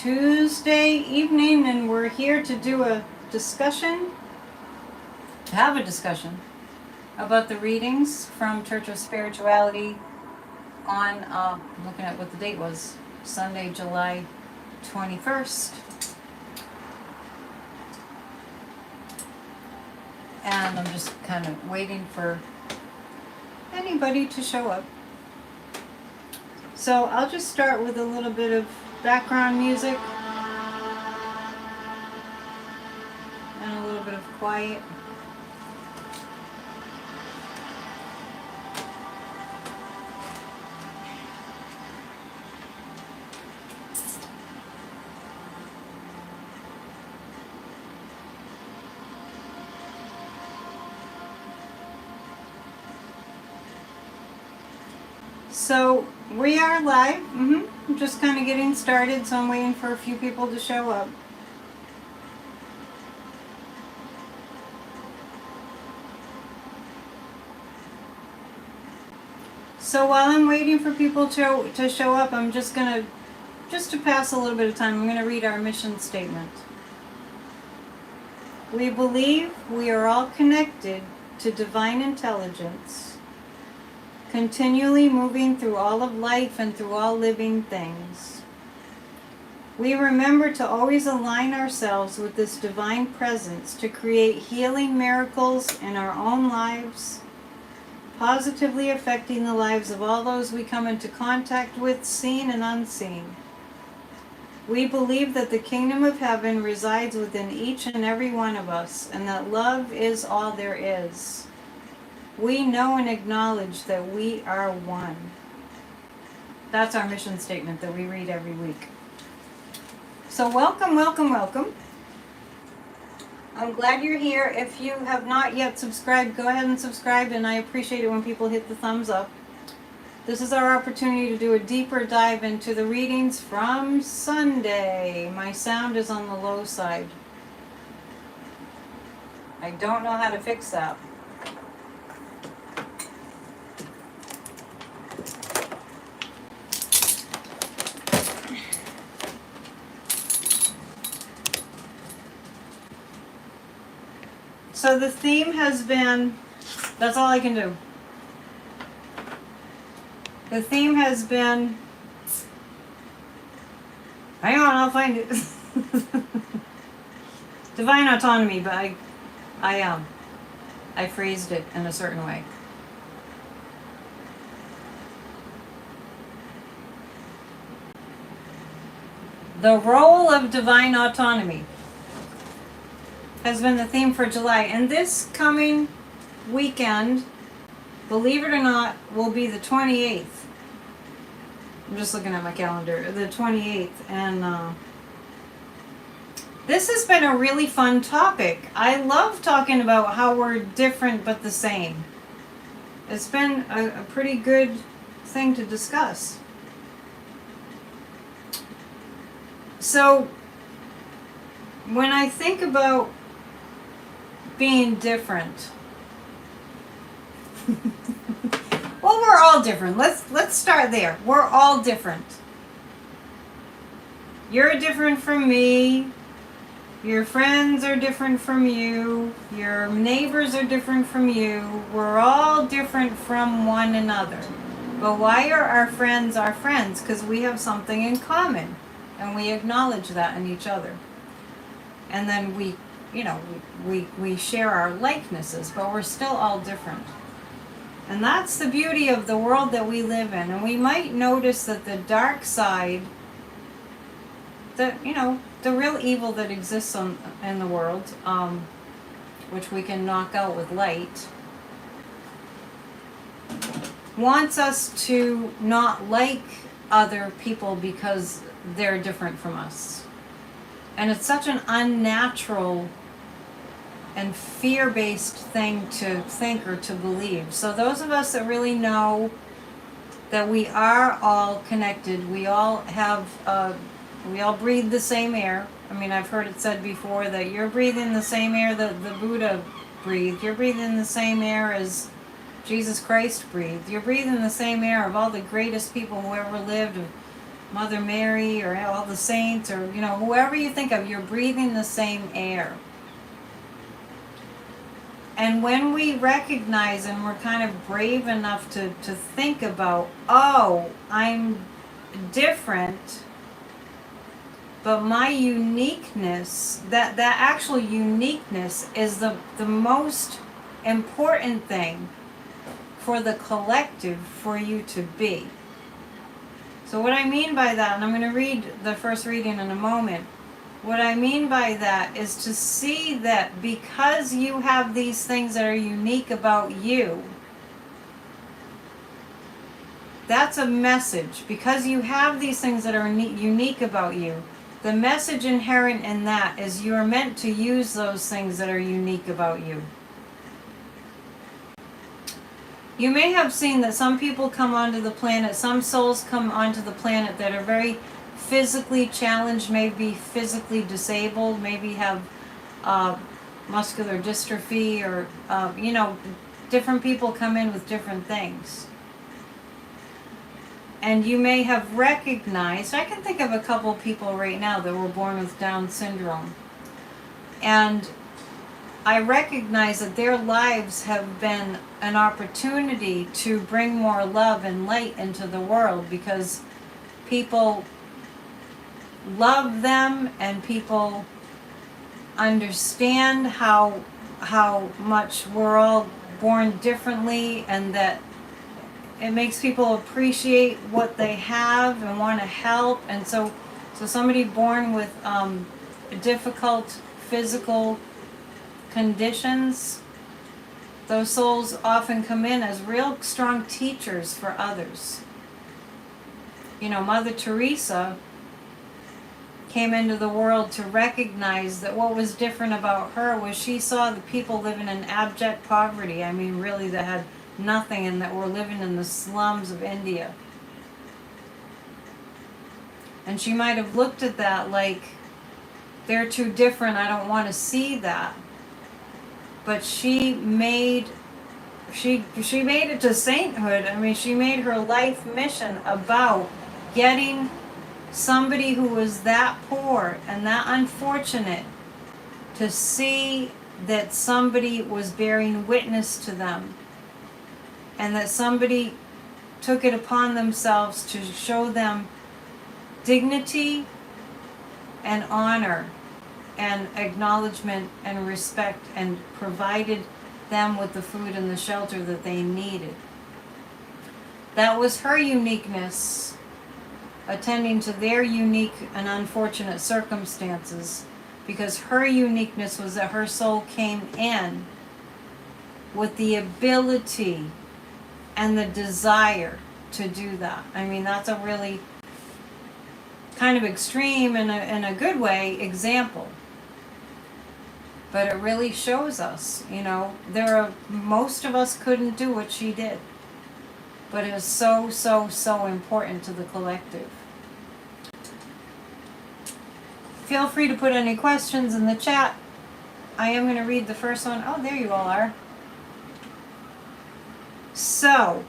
Tuesday evening, and we're here to do a discussion, have a discussion about the readings from Church of Spirituality on, looking at what the date was, Sunday, July 21st. And I'm just kind of waiting for anybody to show up. So I'll just start with a little bit of background music and a little bit of quiet. So we are live. I'm just kind of getting started, so I'm waiting for a few people to show up. So while I'm waiting for people to show up, I'm just to pass a little bit of time, I'm going to read our mission statement. We believe we are all connected to divine intelligence, continually moving through all of life and through all living things. We remember to always align ourselves with this divine presence to create healing miracles in our own lives, positively affecting the lives of all those we come into contact with, seen and unseen. We believe that the kingdom of heaven resides within each and every one of us, and that love is all there is. We know and acknowledge that we are one. That's our mission statement that we read every week. So welcome, welcome, welcome. I'm glad you're here. If you have not yet subscribed, go ahead and subscribe, and I appreciate it when people hit the thumbs up. This is our opportunity to do a deeper dive into the readings from Sunday. My sound is on the low side. I don't know how to fix that. So the theme has been, that's all I can do. The theme has been, hang on, I'll find it. Divine autonomy, but I phrased it in a certain way. The role of divine autonomy has been the theme for July, and this coming weekend, believe it or not, will be the 28th. I'm just looking at my calendar, the 28th, and this has been a really fun topic. I love talking about how we're different but the same. It's been a pretty good thing to discuss. So when I think about being different, well, we're all different. Let's start there. We're all different. You're different from me. Your friends are different from you. Your neighbors are different from you. We're all different from one another. But why are our friends our friends? Because we have something in common, and we acknowledge that in each other. And then we share our likenesses, but we're still all different. And that's the beauty of the world that we live in. And we might notice that the dark side, the real evil that exists in the world, which we can knock out with light, wants us to not like other people because they're different from us. And it's such an unnatural and fear-based thing to think or to believe. So those of us that really know that we are all connected, we all breathe the same air. I mean, I've heard it said before that you're breathing the same air that the Buddha breathed. You're breathing the same air as Jesus Christ breathed. You're breathing the same air of all the greatest people who ever lived, Mother Mary or all the saints or, whoever you think of, you're breathing the same air. And when we recognize and we're kind of brave enough to think about, oh, I'm different, but my uniqueness, that actual uniqueness is the most important thing for the collective for you to be. So what I mean by that, and I'm going to read the first reading in a moment, what I mean by that is to see that because you have these things that are unique about you, that's a message. Because you have these things that are unique about you, the message inherent in that is you are meant to use those things that are unique about you. You may have seen that some people come onto the planet, some souls come onto the planet that are very physically challenged, maybe physically disabled, maybe have muscular dystrophy, or different people come in with different things. And you may have recognized, I can think of a couple people right now that were born with Down syndrome. And I recognize that their lives have been an opportunity to bring more love and light into the world, because people love them and people understand how much we're all born differently, and that it makes people appreciate what they have and want to help. And so somebody born with difficult physical conditions, those souls often come in as real strong teachers for others. Mother Teresa came into the world to recognize that what was different about her was she saw the people living in abject poverty. I mean, really, that had nothing, and that were living in the slums of India. And she might have looked at that like, they're too different, I don't want to see that. But she made it to sainthood. I mean, she made her life mission about getting somebody who was that poor and that unfortunate to see that somebody was bearing witness to them, and that somebody took it upon themselves to show them dignity and honor and acknowledgement and respect, and provided them with the food and the shelter that they needed. That was her uniqueness, attending to their unique and unfortunate circumstances, because her uniqueness was that her soul came in with the ability and the desire to do that. I mean, that's a really kind of extreme, in a good way, example. But it really shows us, most of us couldn't do what she did. But it is so, so, so important to the collective. Feel free to put any questions in the chat. I am going to read the first one. Oh, there you all are. So,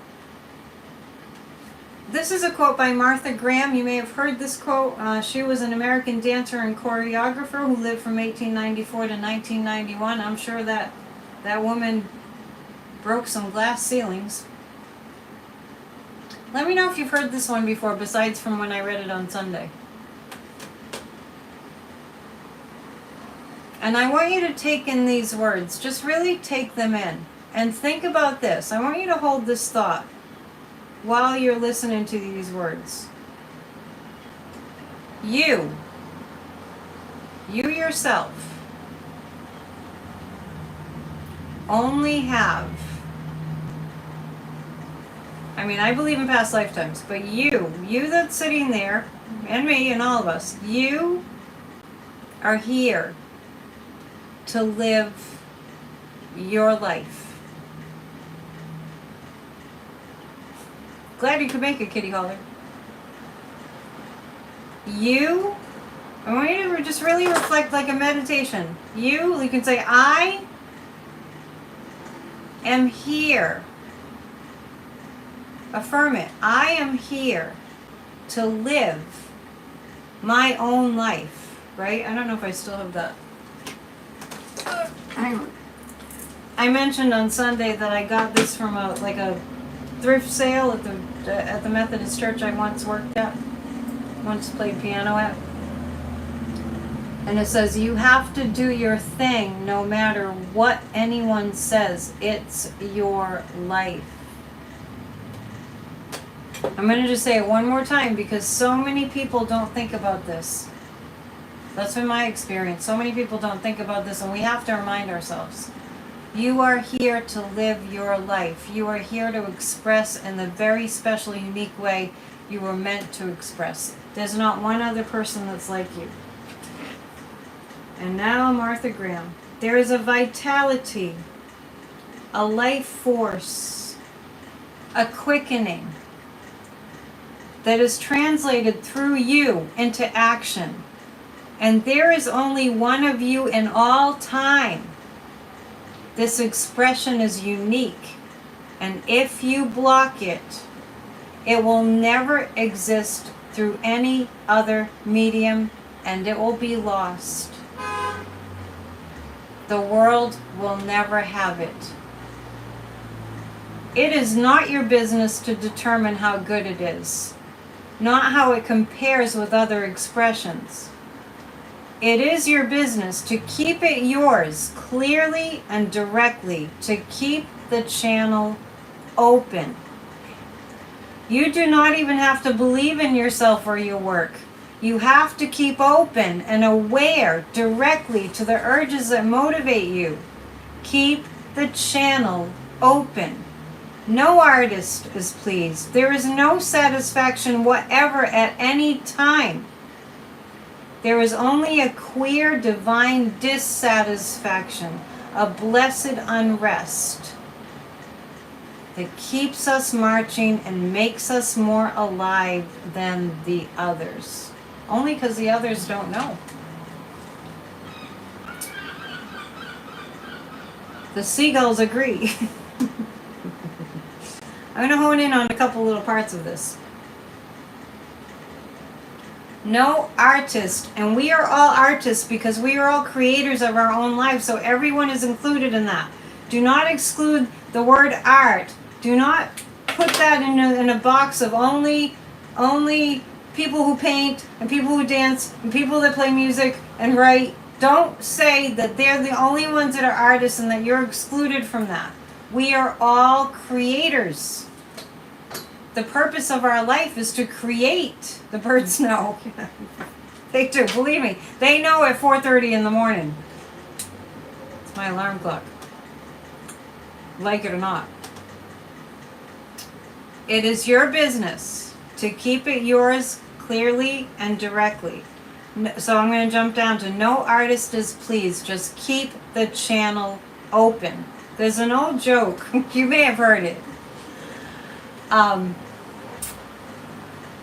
this is a quote by Martha Graham. You may have heard this quote. She was an American dancer and choreographer who lived from 1894 to 1991. I'm sure that woman broke some glass ceilings. Let me know if you've heard this one before, besides from when I read it on Sunday. And I want you to take in these words. Just really take them in. And think about this. I want you to hold this thought while you're listening to these words. You yourself, only have, I believe in past lifetimes, but you that's sitting there, and me and all of us, you are here to live your life. Glad you could make it, Kitty Holler. I want you to just really reflect like a meditation. You can say, I am here. Affirm it. I am here to live my own life, right? I don't know if I still have that. Hang on. I mentioned on Sunday that I got this from a thrift sale at the Methodist church I once worked at, once played piano at. And it says, you have to do your thing no matter what anyone says. It's your life. I'm going to just say it one more time because so many people don't think about this. That's been my experience. So many people don't think about this, and we have to remind ourselves. You are here to live your life. You are here to express in the very special, unique way you were meant to express. There's not one other person that's like you. And now, Martha Graham. There is a vitality, a life force, a quickening that is translated through you into action. And there is only one of you in all time. This expression is unique. And if you block it, it will never exist through any other medium, and it will be lost. The world will never have it. It is not your business to determine how good it is, not how it compares with other expressions. It is your business to keep it yours clearly and directly, to keep the channel open. You do not even have to believe in yourself or your work. You have to keep open and aware directly to the urges that motivate you. Keep the channel open. No artist is pleased. There is no satisfaction whatever at any time. There is only a queer divine dissatisfaction, a blessed unrest that keeps us marching and makes us more alive than the others. Only because the others don't know. The seagulls agree. I'm going to hone in on a couple little parts of this. No artist, and we are all artists because we are all creators of our own lives, so everyone is included in that. Do not exclude the word art. Do not put that in a box of only people who paint and people who dance and people that play music and write. Don't say that they're the only ones that are artists and that you're excluded from that. We are all creators. The purpose of our life is to create. The birds know. They do, believe me. They know at 4:30 in the morning. It's my alarm clock. Like it or not. It is your business to keep it yours clearly and directly. So I'm going to jump down to no artist is pleased. Just keep the channel open. There's an old joke. You may have heard it.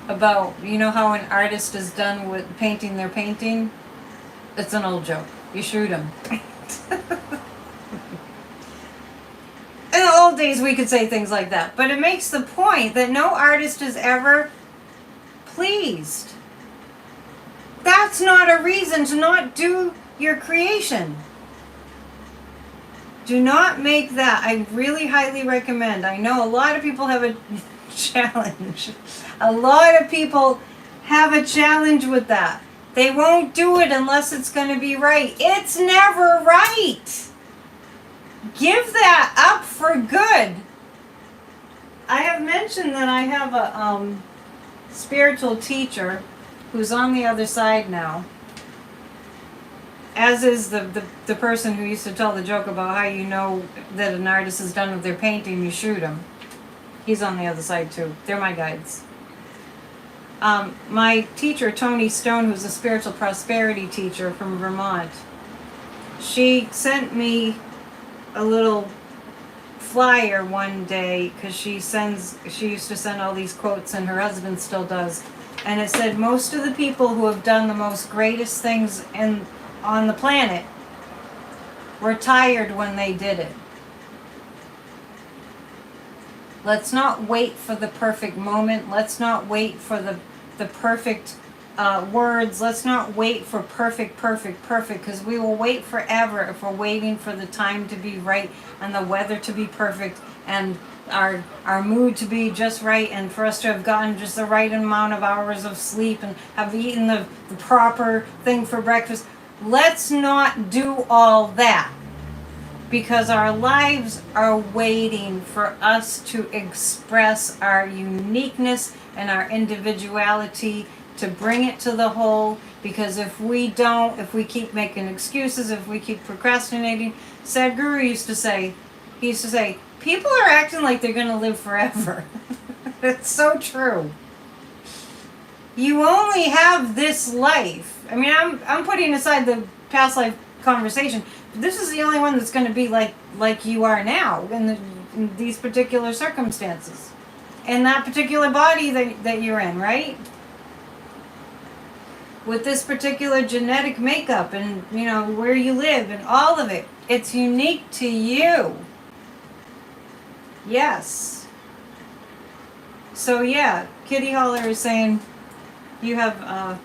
About, you know how an artist is done with painting their painting? It's an old joke. You shoot them. In the old days we could say things like that. But it makes the point that no artist is ever pleased. That's not a reason to not do your creation. Do not make that. I really highly recommend. I know a lot of people have a challenge. A lot of people have a challenge with that. They won't do it unless it's going to be right. It's never right. Give that up for good. I have mentioned that I have a spiritual teacher who's on the other side now. As is the person who used to tell the joke about how you know that an artist is done with their painting, you shoot them. He's on the other side too. They're my guides. My teacher, Toni Stone, who's a spiritual prosperity teacher from Vermont, she sent me a little flyer one day because she used to send all these quotes, and her husband still does. And it said, most of the people who have done the most greatest things on the planet were tired when they did it. Let's not wait for the perfect moment. Let's not wait for the the perfect words. Let's not wait for perfect, because we will wait forever if we're waiting for the time to be right and the weather to be perfect and our mood to be just right and for us to have gotten just the right amount of hours of sleep and have eaten the proper thing for breakfast. Let's not do all that, because our lives are waiting for us to express our uniqueness and our individuality, to bring it to the whole. Because if we don't, if we keep making excuses, if we keep procrastinating, Sadhguru used to say, people are acting like they're going to live forever. It's so true. You only have this life. I mean, I'm putting aside the past life conversation. This is the only one that's going to be like you are now in these particular circumstances, in that particular body that you're in, right? With this particular genetic makeup and, you know, where you live and all of it. It's unique to you. Yes. So yeah, Kitty Holler is saying you have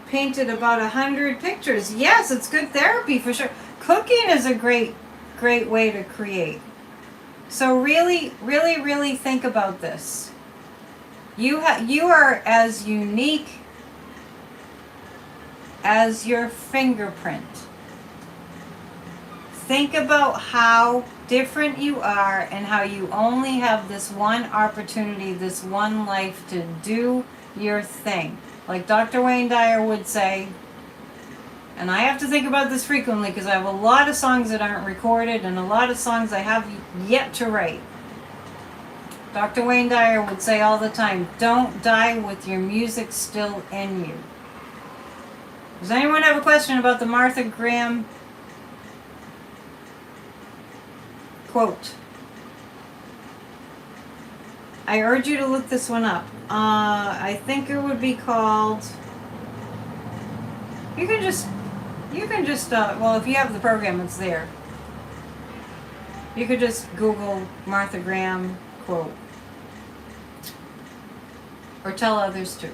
painted about 100 pictures. Yes, it's good therapy for sure. Cooking is a great way to create. So really, really, really think about this. You are as unique as your fingerprint. Think about how different you are and how you only have this one opportunity, this one life to do your thing. Like Dr. Wayne Dyer would say, and I have to think about this frequently because I have a lot of songs that aren't recorded and a lot of songs I have yet to write. Dr. Wayne Dyer would say all the time, don't die with your music still in you. Does anyone have a question about the Martha Graham quote? I urge you to look this one up. I think it would be called, you can just, well, if you have the program, it's there. You could just Google Martha Graham quote. Or tell others to.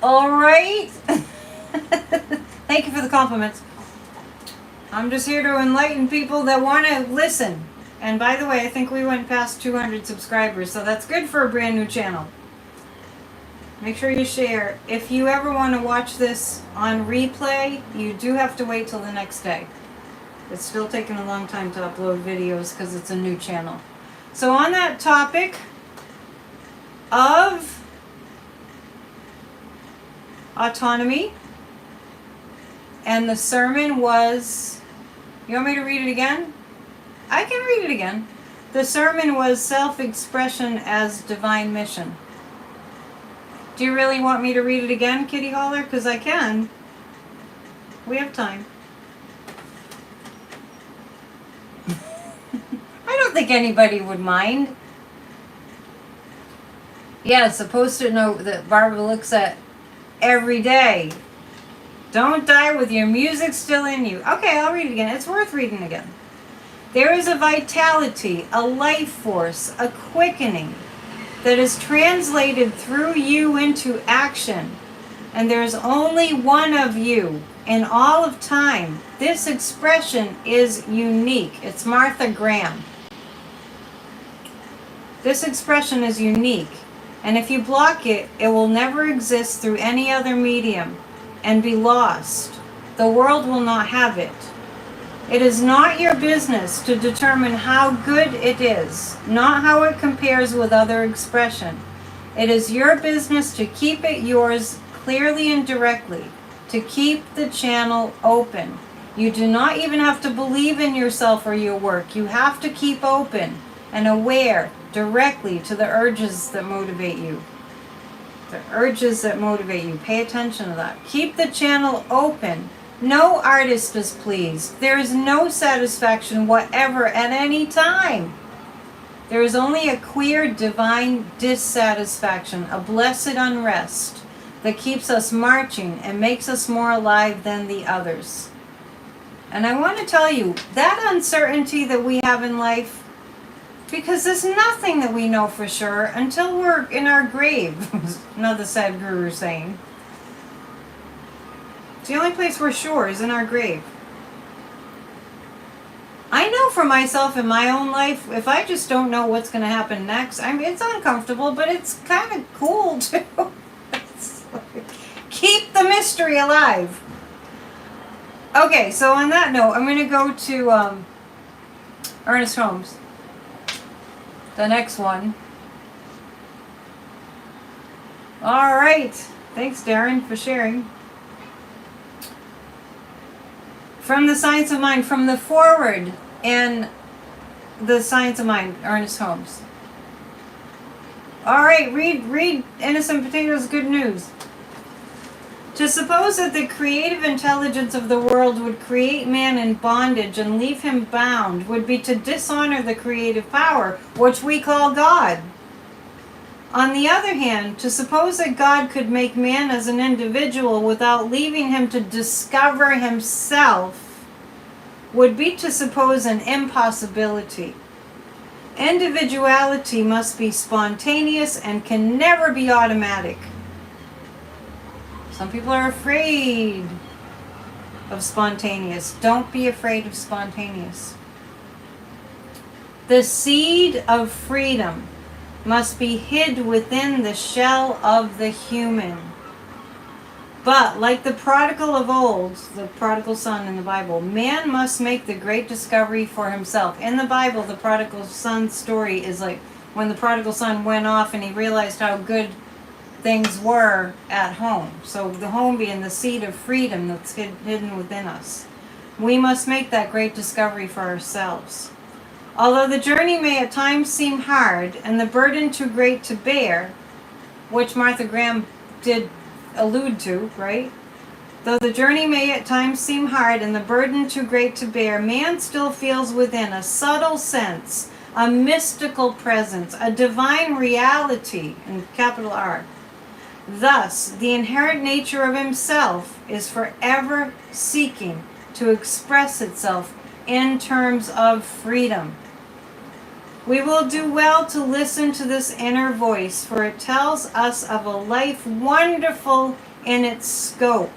All right. Thank you for the compliments. I'm just here to enlighten people that want to listen. And by the way, I think we went past 200 subscribers, so that's good for a brand new channel. Make sure you share. If you ever want to watch this on replay, you do have to wait till the next day. It's still taking a long time to upload videos because it's a new channel. So on that topic of autonomy, and the sermon was, you want me to read it again? I can read it again. The sermon was self-expression as divine mission. Do you really want me to read it again, Kitty Holler? Because I can. We have time. I don't think anybody would mind. Yes, a post-it note that Barbara looks at every day. Don't die with your music still in you. Okay, I'll read it again. It's worth reading again. There is a vitality, a life force, a quickening that is translated through you into action. And there is only one of you in all of time. This expression is unique. It's Martha Graham. This expression is unique. And if you block it, it will never exist through any other medium and be lost. The world will not have it. It is not your business to determine how good it is, not how it compares with other expression. It is your business to keep it yours clearly and directly, to keep the channel open. You do not even have to believe in yourself or your work. You have to keep open and aware directly to the urges that motivate you. The urges that motivate you. Pay attention to that. Keep the channel open. No artist is pleased. There is no satisfaction whatever at any time. There is only a queer divine dissatisfaction, a blessed unrest that keeps us marching and makes us more alive than the others. And I want to tell you, that uncertainty that we have in life, Because there's nothing that we know for sure until we're in our grave. Another sad guru saying. It's the only place we're sure is in our grave. I know for myself in my own life, if I just don't know what's going to happen next, I mean, it's uncomfortable, but it's kind of cool too. Keep the mystery alive. Okay, so on that note, I'm going to go to Ernest Holmes. The next one. All right. Thanks, Darren, for sharing. From the Science of Mind, from the foreword in The Science of Mind, Ernest Holmes. All right, read Innocent Potatoes' Good News. To suppose that the creative intelligence of the world would create man in bondage and leave him bound would be to dishonor the creative power, which we call God. On the other hand, to suppose that God could make man as an individual without leaving him to discover himself would be to suppose an impossibility. Individuality must be spontaneous and can never be automatic. Some people are afraid of spontaneous. Don't be afraid of spontaneous. The seed of freedom must be hid within the shell of the human. But, like the prodigal of old, the prodigal son in the Bible, man must make the great discovery for himself. In the Bible, the prodigal son's story is like when the prodigal son went off and he realized how good things were at home. So the home being the seed of freedom that's hidden within us. We must make that great discovery for ourselves. Although the journey may at times seem hard and the burden too great to bear, which Martha Graham did allude to, right? Though the journey may at times seem hard and the burden too great to bear, man still feels within a subtle sense, a mystical presence, a divine reality, in capital R. Thus, the inherent nature of himself is forever seeking to express itself in terms of freedom. We will do well to listen to this inner voice, for it tells us of a life wonderful in its scope,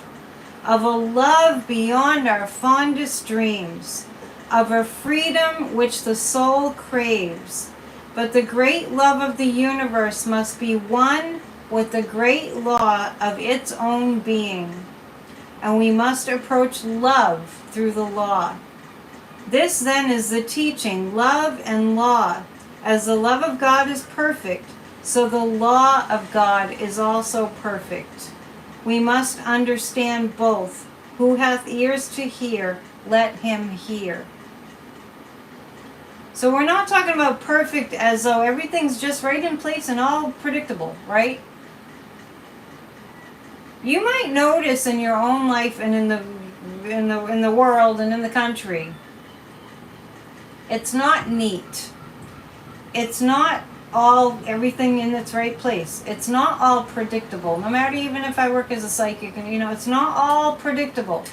of a love beyond our fondest dreams, of a freedom which the soul craves. But the great love of the universe must be one with the great law of its own being, and we must approach love through the law. This then is the teaching, love and law. As the love of God is perfect, so the law of God is also perfect. We must understand both. Who hath ears to hear, let him hear. So we're not talking about perfect as though everything's just right in place and all predictable, right? You might notice in your own life and in the world and in the country, it's not neat. It's not all everything in its right place. It's not all predictable. No matter even if I work as a psychic, and it's not all predictable.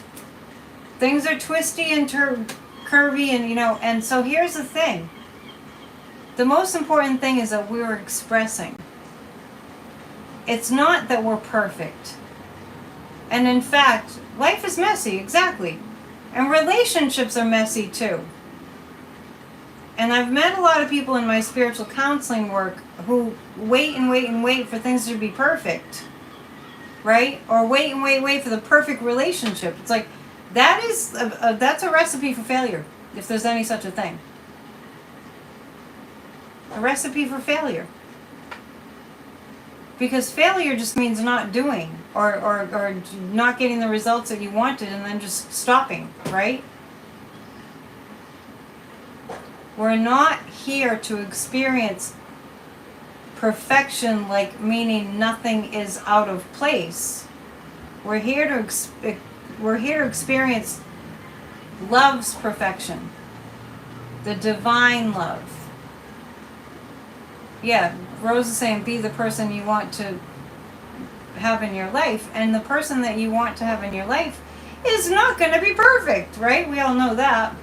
Things are twisty and curvy, and so here's the thing. The most important thing is that we're expressing. It's not that we're perfect. And in fact, life is messy, exactly. And relationships are messy too. And I've met a lot of people in my spiritual counseling work who wait and wait and wait for things to be perfect, right? Or wait and wait for the perfect relationship. It's like, that's a recipe for failure, if there's any such a thing. A recipe for failure. Because failure just means not doing, or not getting the results that you wanted and then just stopping, right? We're not here to experience perfection, like meaning nothing is out of place. We're here to experience love's perfection, the divine love. Yeah, Rose is saying be the person you want to have in your life, and the person that you want to have in your life is not going to be perfect, right? We all know that.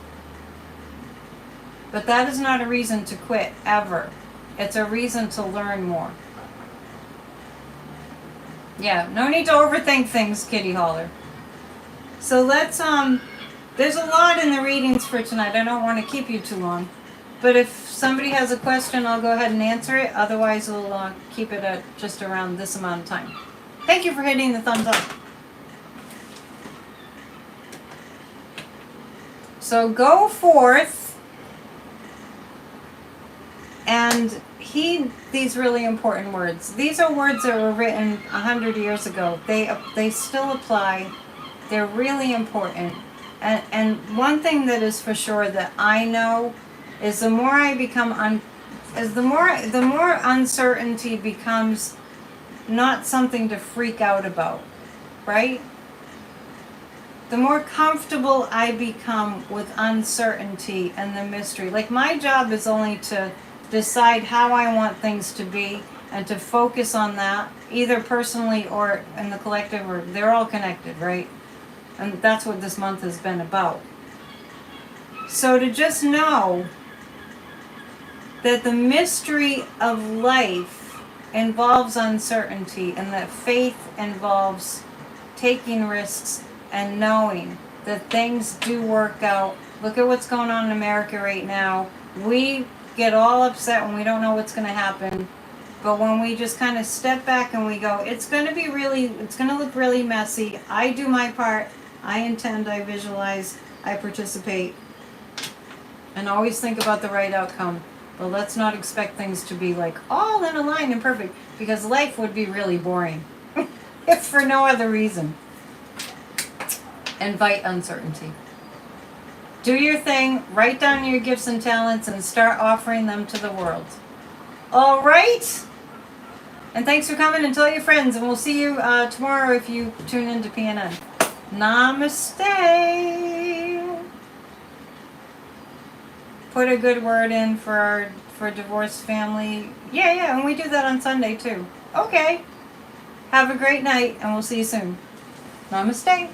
But that is not a reason to quit, ever. It's a reason to learn more. Yeah, no need to overthink things, Kitty Holler. So let's, there's a lot in the readings for tonight. I don't want to keep you too long. But if somebody has a question, I'll go ahead and answer it. Otherwise, we'll keep it at just around this amount of time. Thank you for hitting the thumbs up. So go forth and heed these really important words. These are words that were written 100 years ago. They still apply. They're really important. And one thing that is for sure that I know is the more I become the more uncertainty becomes not something to freak out about, right? The more comfortable I become with uncertainty and the mystery. Like, my job is only to decide how I want things to be and to focus on that, either personally or in the collective, or they're all connected, right? And that's what this month has been about. So to just know that the mystery of life involves uncertainty, and that faith involves taking risks and knowing that things do work out. Look at what's going on in America right now. We get all upset when we don't know what's going to happen. But when we just kind of step back and we go, it's going to look really messy. I do my part. I intend, I visualize, I participate. And always think about the right outcome. But let's not expect things to be like all in a line and perfect, because life would be really boring. If for no other reason. Invite uncertainty. Do your thing, write down your gifts and talents, and start offering them to the world. All right? And thanks for coming, and tell your friends, and we'll see you tomorrow if you tune into PNN. Namaste. Put a good word in for divorced family. Yeah, and we do that on Sunday too. Okay. Have a great night, and we'll see you soon. Namaste.